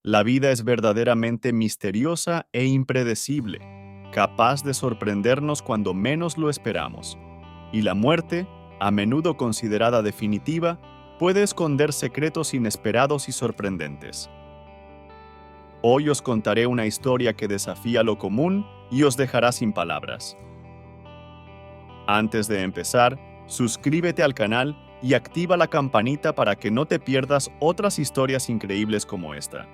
La vida es verdaderamente misteriosa e impredecible, capaz de sorprendernos cuando menos lo esperamos. Y la muerte, a menudo considerada definitiva, puede esconder secretos inesperados y sorprendentes. Hoy os contaré una historia que desafía lo común y os dejará sin palabras. Antes de empezar, suscríbete al canal y activa la campanita para que no te pierdas otras historias increíbles como esta.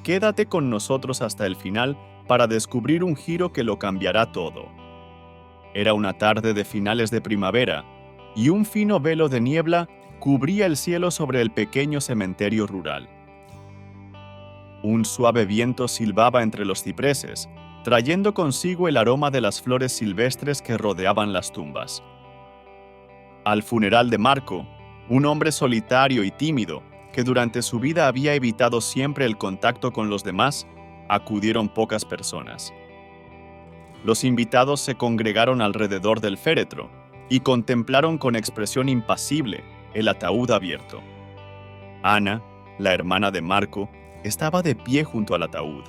Quédate con nosotros hasta el final para descubrir un giro que lo cambiará todo. Era una tarde de finales de primavera, y un fino velo de niebla cubría el cielo sobre el pequeño cementerio rural. Un suave viento silbaba entre los cipreses, trayendo consigo el aroma de las flores silvestres que rodeaban las tumbas. Al funeral de Marco, un hombre solitario y tímido, que durante su vida había evitado siempre el contacto con los demás, acudieron pocas personas. Los invitados se congregaron alrededor del féretro y contemplaron con expresión impasible el ataúd abierto. Ana, la hermana de Marco, estaba de pie junto al ataúd.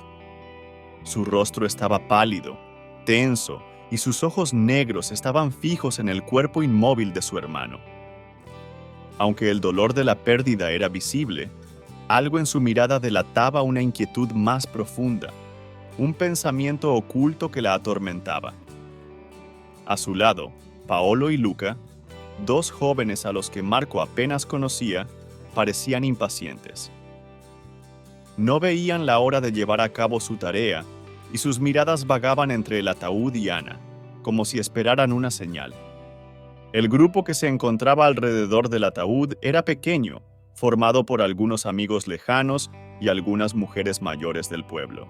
Su rostro estaba pálido, tenso, y sus ojos negros estaban fijos en el cuerpo inmóvil de su hermano. Aunque el dolor de la pérdida era visible, algo en su mirada delataba una inquietud más profunda, un pensamiento oculto que la atormentaba. A su lado, Paolo y Luca, dos jóvenes a los que Marco apenas conocía, parecían impacientes. No veían la hora de llevar a cabo su tarea, y sus miradas vagaban entre el ataúd y Ana, como si esperaran una señal. El grupo que se encontraba alrededor del ataúd era pequeño, formado por algunos amigos lejanos y algunas mujeres mayores del pueblo.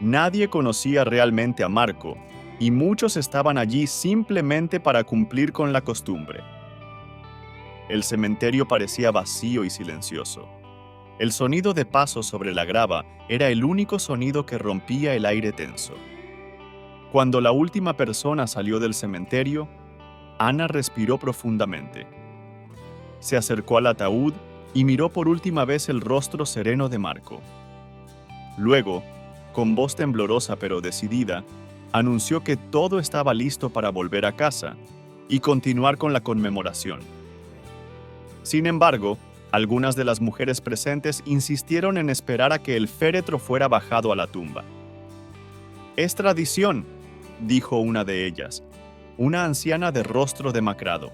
Nadie conocía realmente a Marco, y muchos estaban allí simplemente para cumplir con la costumbre. El cementerio parecía vacío y silencioso. El sonido de pasos sobre la grava era el único sonido que rompía el aire tenso. Cuando la última persona salió del cementerio, Ana respiró profundamente. Se acercó al ataúd y miró por última vez el rostro sereno de Marco. Luego, con voz temblorosa pero decidida, anunció que todo estaba listo para volver a casa y continuar con la conmemoración. Sin embargo, algunas de las mujeres presentes insistieron en esperar a que el féretro fuera bajado a la tumba. «Es tradición», dijo una de ellas, una anciana de rostro demacrado,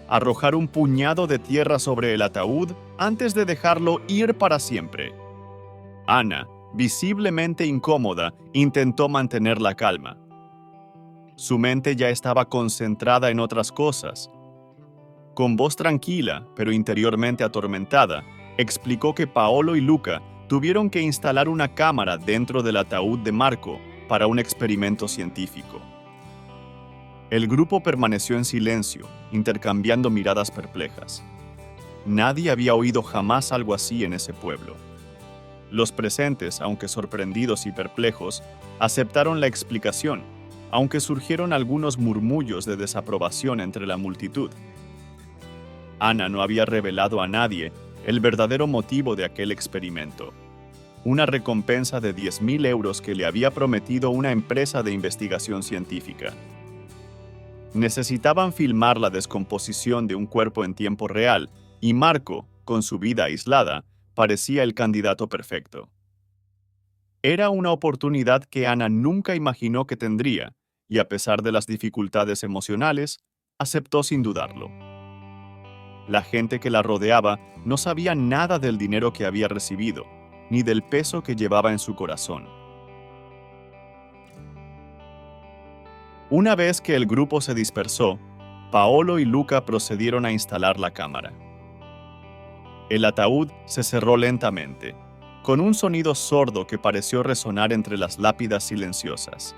«arrojar un puñado de tierra sobre el ataúd antes de dejarlo ir para siempre». Ana, visiblemente incómoda, intentó mantener la calma. Su mente ya estaba concentrada en otras cosas. Con voz tranquila, pero interiormente atormentada, explicó que Paolo y Luca tuvieron que instalar una cámara dentro del ataúd de Marco para un experimento científico. El grupo permaneció en silencio, intercambiando miradas perplejas. Nadie había oído jamás algo así en ese pueblo. Los presentes, aunque sorprendidos y perplejos, aceptaron la explicación, aunque surgieron algunos murmullos de desaprobación entre la multitud. Ana no había revelado a nadie el verdadero motivo de aquel experimento, una recompensa de 10.000 euros que le había prometido una empresa de investigación científica. Necesitaban filmar la descomposición de un cuerpo en tiempo real, y Marco, con su vida aislada, parecía el candidato perfecto. Era una oportunidad que Ana nunca imaginó que tendría, y a pesar de las dificultades emocionales, aceptó sin dudarlo. La gente que la rodeaba no sabía nada del dinero que había recibido, ni del peso que llevaba en su corazón. Una vez que el grupo se dispersó, Paolo y Luca procedieron a instalar la cámara. El ataúd se cerró lentamente, con un sonido sordo que pareció resonar entre las lápidas silenciosas.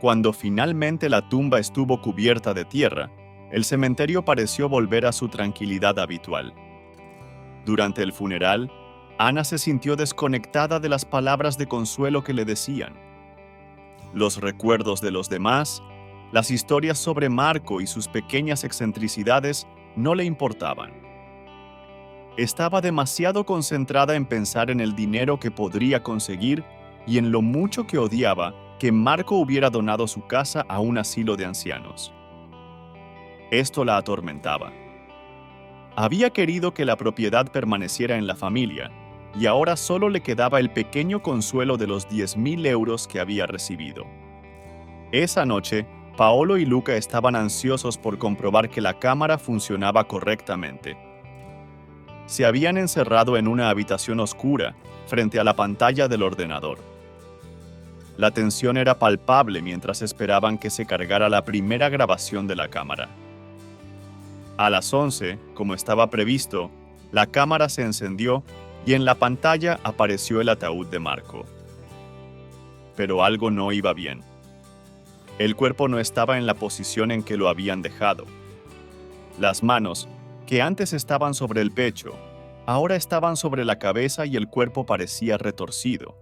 Cuando finalmente la tumba estuvo cubierta de tierra, el cementerio pareció volver a su tranquilidad habitual. Durante el funeral, Ana se sintió desconectada de las palabras de consuelo que le decían. Los recuerdos de los demás, las historias sobre Marco y sus pequeñas excentricidades no le importaban. Estaba demasiado concentrada en pensar en el dinero que podría conseguir y en lo mucho que odiaba que Marco hubiera donado su casa a un asilo de ancianos. Esto la atormentaba. Había querido que la propiedad permaneciera en la familia, y ahora solo le quedaba el pequeño consuelo de los 10.000 euros que había recibido. Esa noche, Paolo y Luca estaban ansiosos por comprobar que la cámara funcionaba correctamente. Se habían encerrado en una habitación oscura, frente a la pantalla del ordenador. La tensión era palpable mientras esperaban que se cargara la primera grabación de la cámara. A las 11, como estaba previsto, la cámara se encendió y en la pantalla apareció el ataúd de Marco. Pero algo no iba bien. El cuerpo no estaba en la posición en que lo habían dejado. Las manos, que antes estaban sobre el pecho, ahora estaban sobre la cabeza y el cuerpo parecía retorcido,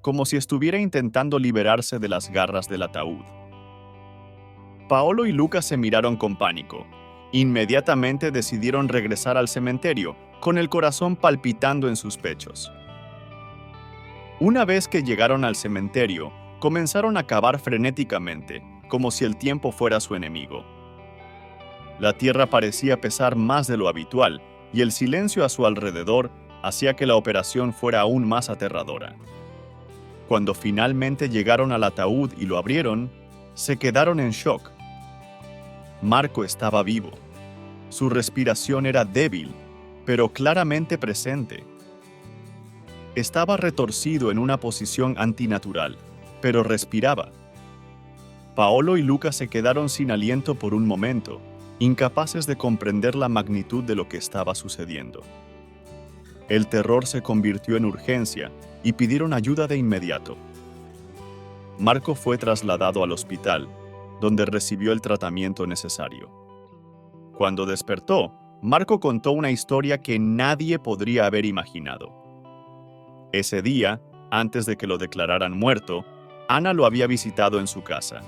como si estuviera intentando liberarse de las garras del ataúd. Paolo y Luca se miraron con pánico. Inmediatamente decidieron regresar al cementerio, con el corazón palpitando en sus pechos. Una vez que llegaron al cementerio, comenzaron a cavar frenéticamente, como si el tiempo fuera su enemigo. La tierra parecía pesar más de lo habitual, y el silencio a su alrededor hacía que la operación fuera aún más aterradora. Cuando finalmente llegaron al ataúd y lo abrieron, se quedaron en shock. Marco estaba vivo. Su respiración era débil, pero claramente presente. Estaba retorcido en una posición antinatural, pero respiraba. Paolo y Luca se quedaron sin aliento por un momento, incapaces de comprender la magnitud de lo que estaba sucediendo. El terror se convirtió en urgencia y pidieron ayuda de inmediato. Marco fue trasladado al hospital, donde recibió el tratamiento necesario. Cuando despertó, Marco contó una historia que nadie podría haber imaginado. Ese día, antes de que lo declararan muerto, Ana lo había visitado en su casa.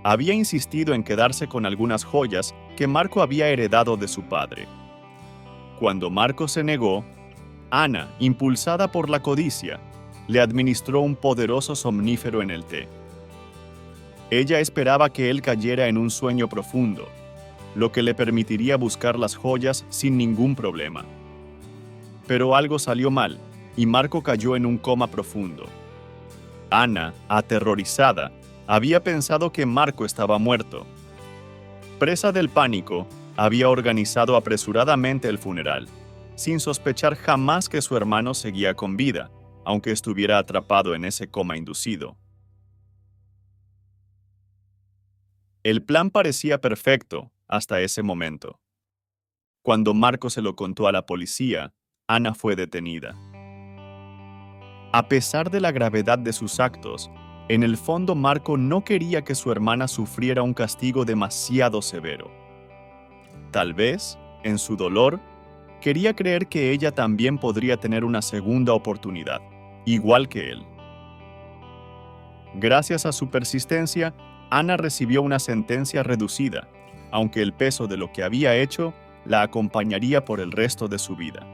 Había insistido en quedarse con algunas joyas que Marco había heredado de su padre. Cuando Marco se negó, Ana, impulsada por la codicia, le administró un poderoso somnífero en el té. Ella esperaba que él cayera en un sueño profundo, lo que le permitiría buscar las joyas sin ningún problema. Pero algo salió mal, y Marco cayó en un coma profundo. Ana, aterrorizada, había pensado que Marco estaba muerto. Presa del pánico, había organizado apresuradamente el funeral, sin sospechar jamás que su hermano seguía con vida, aunque estuviera atrapado en ese coma inducido. El plan parecía perfecto hasta ese momento. Cuando Marco se lo contó a la policía, Ana fue detenida. A pesar de la gravedad de sus actos, en el fondo Marco no quería que su hermana sufriera un castigo demasiado severo. Tal vez, en su dolor, quería creer que ella también podría tener una segunda oportunidad, igual que él. Gracias a su persistencia, Ana recibió una sentencia reducida, aunque el peso de lo que había hecho la acompañaría por el resto de su vida.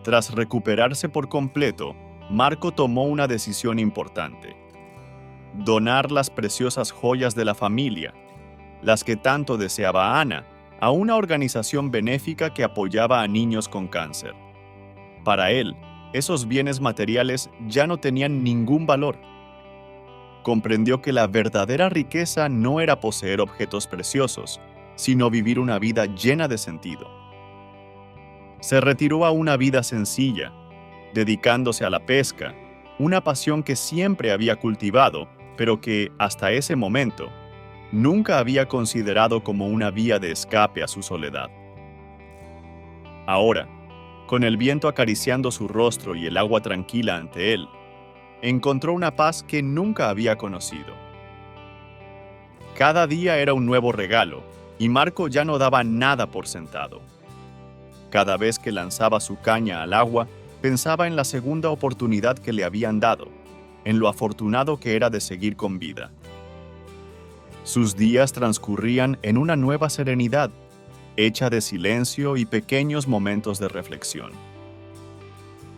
Tras recuperarse por completo, Marco tomó una decisión importante: donar las preciosas joyas de la familia, las que tanto deseaba Ana, a una organización benéfica que apoyaba a niños con cáncer. Para él, esos bienes materiales ya no tenían ningún valor. Comprendió que la verdadera riqueza no era poseer objetos preciosos, sino vivir una vida llena de sentido. Se retiró a una vida sencilla, dedicándose a la pesca, una pasión que siempre había cultivado, pero que, hasta ese momento, nunca había considerado como una vía de escape a su soledad. Ahora, con el viento acariciando su rostro y el agua tranquila ante él, encontró una paz que nunca había conocido. Cada día era un nuevo regalo, y Marco ya no daba nada por sentado. Cada vez que lanzaba su caña al agua, pensaba en la segunda oportunidad que le habían dado, en lo afortunado que era de seguir con vida. Sus días transcurrían en una nueva serenidad, hecha de silencio y pequeños momentos de reflexión.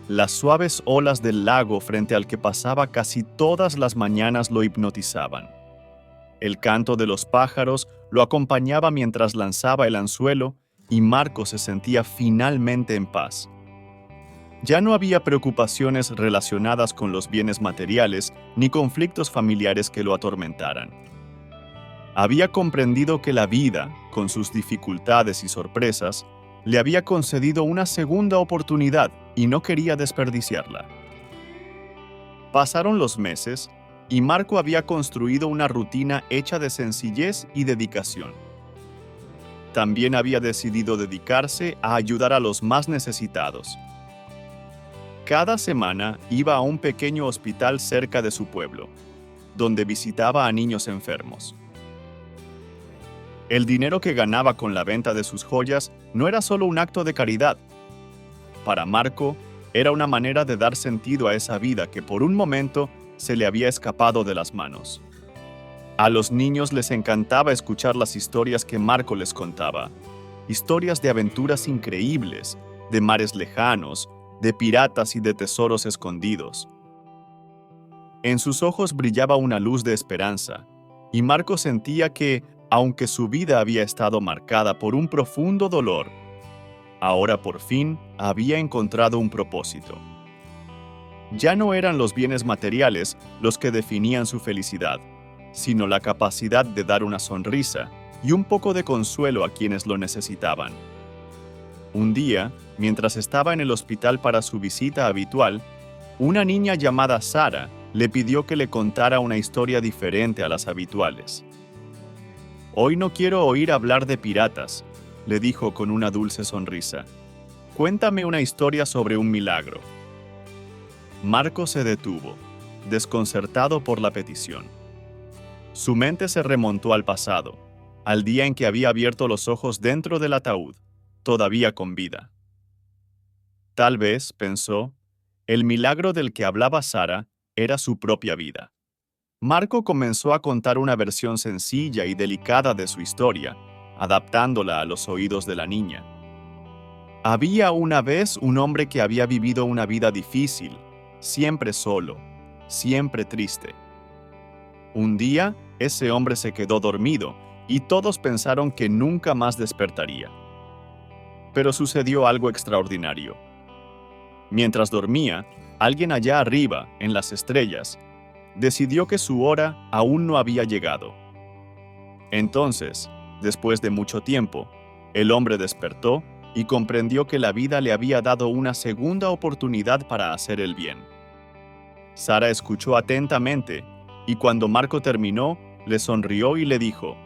Las suaves olas del lago frente al que pasaba casi todas las mañanas lo hipnotizaban. El canto de los pájaros lo acompañaba mientras lanzaba el anzuelo y Marco se sentía finalmente en paz. Ya no había preocupaciones relacionadas con los bienes materiales ni conflictos familiares que lo atormentaran. Había comprendido que la vida, con sus dificultades y sorpresas, le había concedido una segunda oportunidad y no quería desperdiciarla. Pasaron los meses y Marco había construido una rutina hecha de sencillez y dedicación. También había decidido dedicarse a ayudar a los más necesitados. Cada semana iba a un pequeño hospital cerca de su pueblo, donde visitaba a niños enfermos. El dinero que ganaba con la venta de sus joyas no era solo un acto de caridad. Para Marco, era una manera de dar sentido a esa vida que por un momento se le había escapado de las manos. A los niños les encantaba escuchar las historias que Marco les contaba. Historias de aventuras increíbles, de mares lejanos, de piratas y de tesoros escondidos. En sus ojos brillaba una luz de esperanza, y Marco sentía que, aunque su vida había estado marcada por un profundo dolor, ahora por fin había encontrado un propósito. Ya no eran los bienes materiales los que definían su felicidad, sino la capacidad de dar una sonrisa y un poco de consuelo a quienes lo necesitaban. Un día, mientras estaba en el hospital para su visita habitual, una niña llamada Sara le pidió que le contara una historia diferente a las habituales. «Hoy no quiero oír hablar de piratas», le dijo con una dulce sonrisa. «Cuéntame una historia sobre un milagro». Marco se detuvo, desconcertado por la petición. Su mente se remontó al pasado, al día en que había abierto los ojos dentro del ataúd, todavía con vida. Tal vez, pensó, el milagro del que hablaba Sara era su propia vida. Marco comenzó a contar una versión sencilla y delicada de su historia, adaptándola a los oídos de la niña. Había una vez un hombre que había vivido una vida difícil, siempre solo, siempre triste. Un día, ese hombre se quedó dormido y todos pensaron que nunca más despertaría. Pero sucedió algo extraordinario. Mientras dormía, alguien allá arriba, en las estrellas, decidió que su hora aún no había llegado. Entonces, después de mucho tiempo, el hombre despertó y comprendió que la vida le había dado una segunda oportunidad para hacer el bien. Sara escuchó atentamente y cuando Marco terminó, le sonrió y le dijo: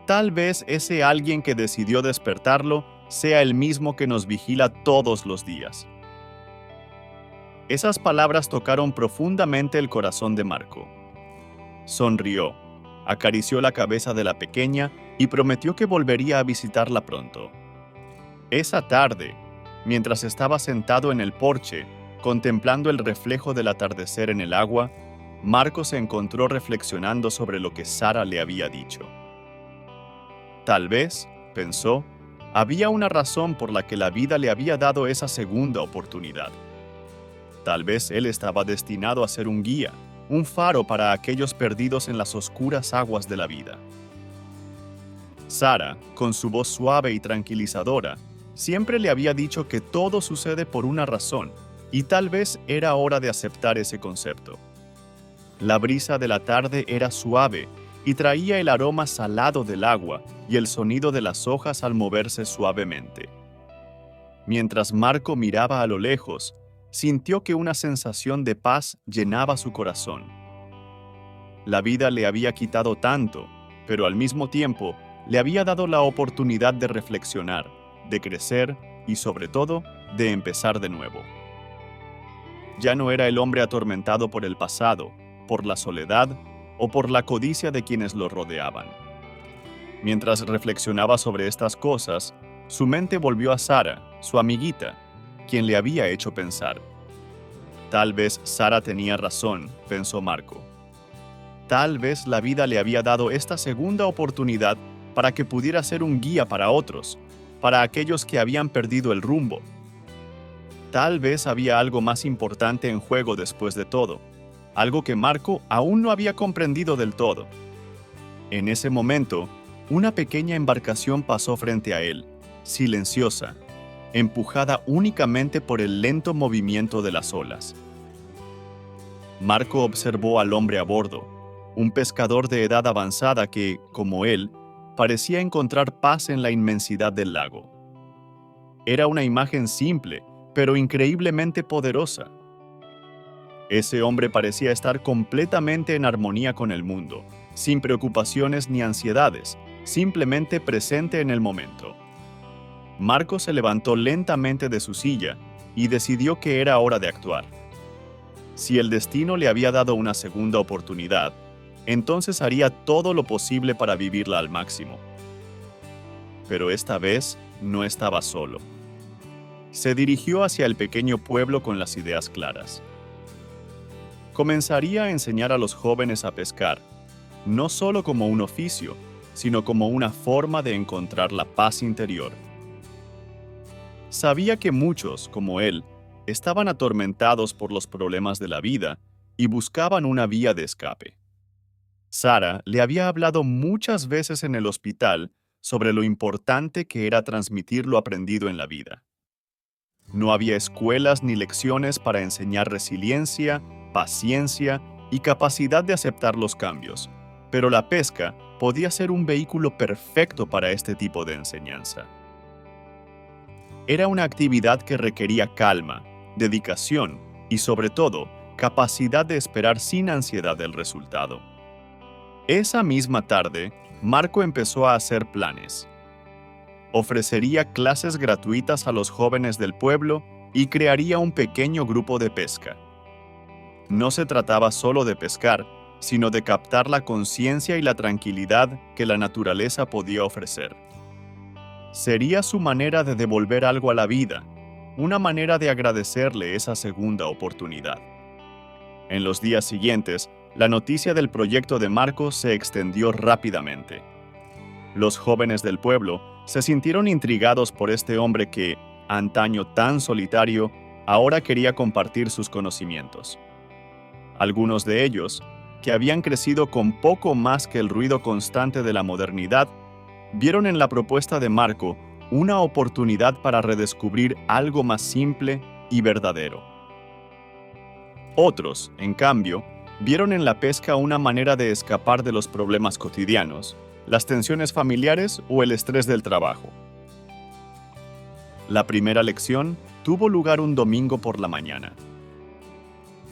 «Tal vez ese alguien que decidió despertarlo sea el mismo que nos vigila todos los días». Esas palabras tocaron profundamente el corazón de Marco. Sonrió, acarició la cabeza de la pequeña y prometió que volvería a visitarla pronto. Esa tarde, mientras estaba sentado en el porche, contemplando el reflejo del atardecer en el agua, Marco se encontró reflexionando sobre lo que Sara le había dicho. Tal vez, pensó, había una razón por la que la vida le había dado esa segunda oportunidad. Tal vez él estaba destinado a ser un guía, un faro para aquellos perdidos en las oscuras aguas de la vida. Sara, con su voz suave y tranquilizadora, siempre le había dicho que todo sucede por una razón, y tal vez era hora de aceptar ese concepto. La brisa de la tarde era suave y traía el aroma salado del agua y el sonido de las hojas al moverse suavemente. Mientras Marco miraba a lo lejos, sintió que una sensación de paz llenaba su corazón. La vida le había quitado tanto, pero al mismo tiempo le había dado la oportunidad de reflexionar, de crecer y sobre todo, de empezar de nuevo. Ya no era el hombre atormentado por el pasado, por la soledad o por la codicia de quienes lo rodeaban. Mientras reflexionaba sobre estas cosas, su mente volvió a Sara, su amiguita, quien le había hecho pensar. Tal vez Sara tenía razón, pensó Marco. Tal vez la vida le había dado esta segunda oportunidad para que pudiera ser un guía para otros, para aquellos que habían perdido el rumbo. Tal vez había algo más importante en juego después de todo, algo que Marco aún no había comprendido del todo. En ese momento, una pequeña embarcación pasó frente a él, silenciosa, empujada únicamente por el lento movimiento de las olas. Marco observó al hombre a bordo, un pescador de edad avanzada que, como él, parecía encontrar paz en la inmensidad del lago. Era una imagen simple, pero increíblemente poderosa. Ese hombre parecía estar completamente en armonía con el mundo, sin preocupaciones ni ansiedades, simplemente presente en el momento. Marco se levantó lentamente de su silla y decidió que era hora de actuar. Si el destino le había dado una segunda oportunidad, entonces haría todo lo posible para vivirla al máximo. Pero esta vez no estaba solo. Se dirigió hacia el pequeño pueblo con las ideas claras. Comenzaría a enseñar a los jóvenes a pescar, no solo como un oficio, sino como una forma de encontrar la paz interior. Sabía que muchos, como él, estaban atormentados por los problemas de la vida y buscaban una vía de escape. Sara le había hablado muchas veces en el hospital sobre lo importante que era transmitir lo aprendido en la vida. No había escuelas ni lecciones para enseñar resiliencia, paciencia y capacidad de aceptar los cambios, pero la pesca podía ser un vehículo perfecto para este tipo de enseñanza. Era una actividad que requería calma, dedicación y, sobre todo, capacidad de esperar sin ansiedad el resultado. Esa misma tarde, Marco empezó a hacer planes. Ofrecería clases gratuitas a los jóvenes del pueblo y crearía un pequeño grupo de pesca. No se trataba solo de pescar, sino de captar la conciencia y la tranquilidad que la naturaleza podía ofrecer. Sería su manera de devolver algo a la vida, una manera de agradecerle esa segunda oportunidad. En los días siguientes, la noticia del proyecto de Marco se extendió rápidamente. Los jóvenes del pueblo se sintieron intrigados por este hombre que, antaño tan solitario, ahora quería compartir sus conocimientos. Algunos de ellos, que habían crecido con poco más que el ruido constante de la modernidad, vieron en la propuesta de Marco una oportunidad para redescubrir algo más simple y verdadero. Otros, en cambio, vieron en la pesca una manera de escapar de los problemas cotidianos, las tensiones familiares o el estrés del trabajo. La primera lección tuvo lugar un domingo por la mañana.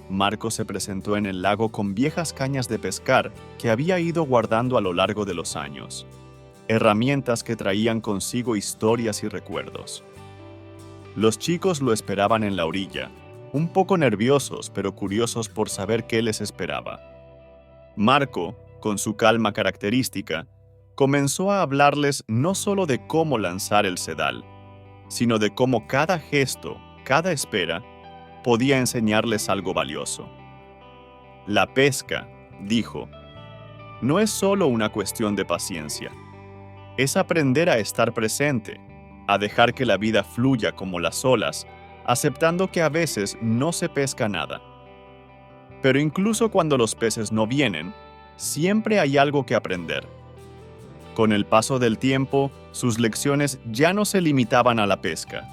Marco se presentó en el lago con viejas cañas de pescar que había ido guardando a lo largo de los años, herramientas que traían consigo historias y recuerdos. Los chicos lo esperaban en la orilla, un poco nerviosos pero curiosos por saber qué les esperaba. Marco, con su calma característica, comenzó a hablarles no solo de cómo lanzar el sedal, sino de cómo cada gesto, cada espera, podía enseñarles algo valioso. La pesca, dijo, no es solo una cuestión de paciencia. Es aprender a estar presente, a dejar que la vida fluya como las olas, aceptando que a veces no se pesca nada. Pero incluso cuando los peces no vienen, siempre hay algo que aprender. Con el paso del tiempo, sus lecciones ya no se limitaban a la pesca.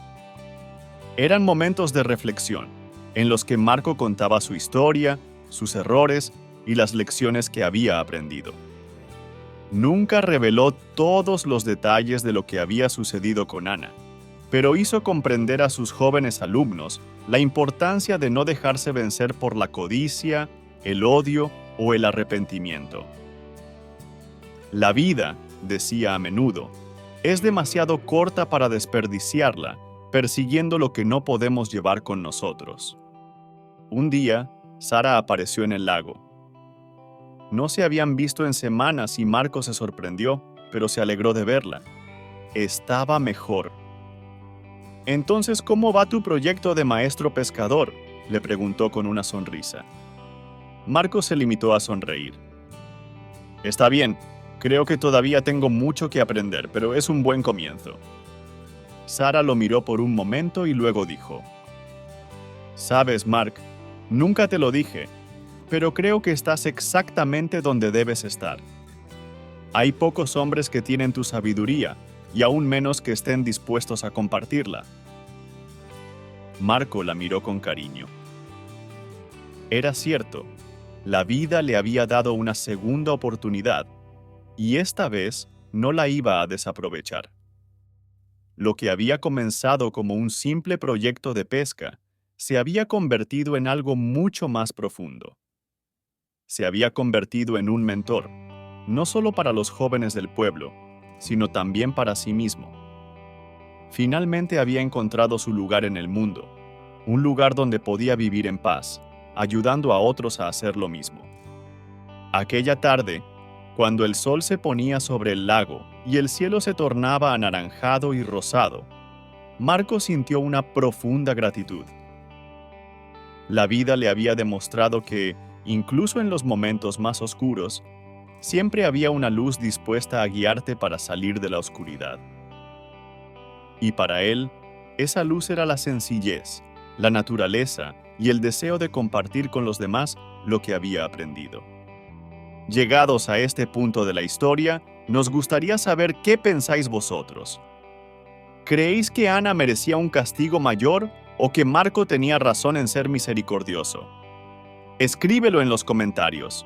Eran momentos de reflexión, en los que Marco contaba su historia, sus errores y las lecciones que había aprendido. Nunca reveló todos los detalles de lo que había sucedido con Ana, pero hizo comprender a sus jóvenes alumnos la importancia de no dejarse vencer por la codicia, el odio o el arrepentimiento. La vida, decía a menudo, es demasiado corta para desperdiciarla persiguiendo lo que no podemos llevar con nosotros. Un día, Sara apareció en el lago. No se habían visto en semanas y Marco se sorprendió, pero se alegró de verla. Estaba mejor. «Entonces, ¿cómo va tu proyecto de maestro pescador?», le preguntó con una sonrisa. Marco se limitó a sonreír. «Está bien, Creo que todavía tengo mucho que aprender, pero es un buen comienzo. Sara lo miró por un momento y luego dijo: Sabes, Mark, nunca te lo dije, pero creo que estás exactamente donde debes estar. Hay pocos hombres que tienen tu sabiduría, y aún menos que estén dispuestos a compartirla. Marco la miró con cariño. Era cierto, la vida le había dado una segunda oportunidad, y esta vez no la iba a desaprovechar. Lo que había comenzado como un simple proyecto de pesca se había convertido en algo mucho más profundo. Se había convertido en un mentor, no solo para los jóvenes del pueblo, sino también para sí mismo. Finalmente había encontrado su lugar en el mundo, un lugar donde podía vivir en paz, ayudando a otros a hacer lo mismo. Aquella tarde, cuando el sol se ponía sobre el lago y el cielo se tornaba anaranjado y rosado, Marco sintió una profunda gratitud. La vida le había demostrado que, incluso en los momentos más oscuros, siempre había una luz dispuesta a guiarte para salir de la oscuridad. Y para él, esa luz era la sencillez, la naturaleza y el deseo de compartir con los demás lo que había aprendido. Llegados a este punto de la historia, nos gustaría saber qué pensáis vosotros. ¿Creéis que Ana merecía un castigo mayor o que Marco tenía razón en ser misericordioso? Escríbelo en los comentarios.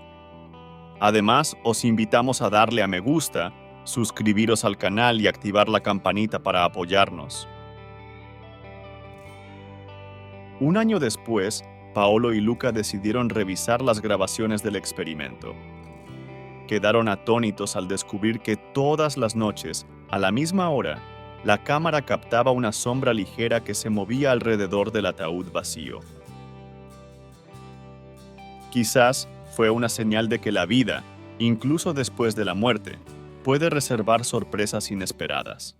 Además, os invitamos a darle a me gusta, suscribiros al canal y activar la campanita para apoyarnos. Un año después, Paolo y Luca decidieron revisar las grabaciones del experimento. Quedaron atónitos al descubrir que todas las noches, a la misma hora, la cámara captaba una sombra ligera que se movía alrededor del ataúd vacío. Quizás fue una señal de que la vida, incluso después de la muerte, puede reservar sorpresas inesperadas.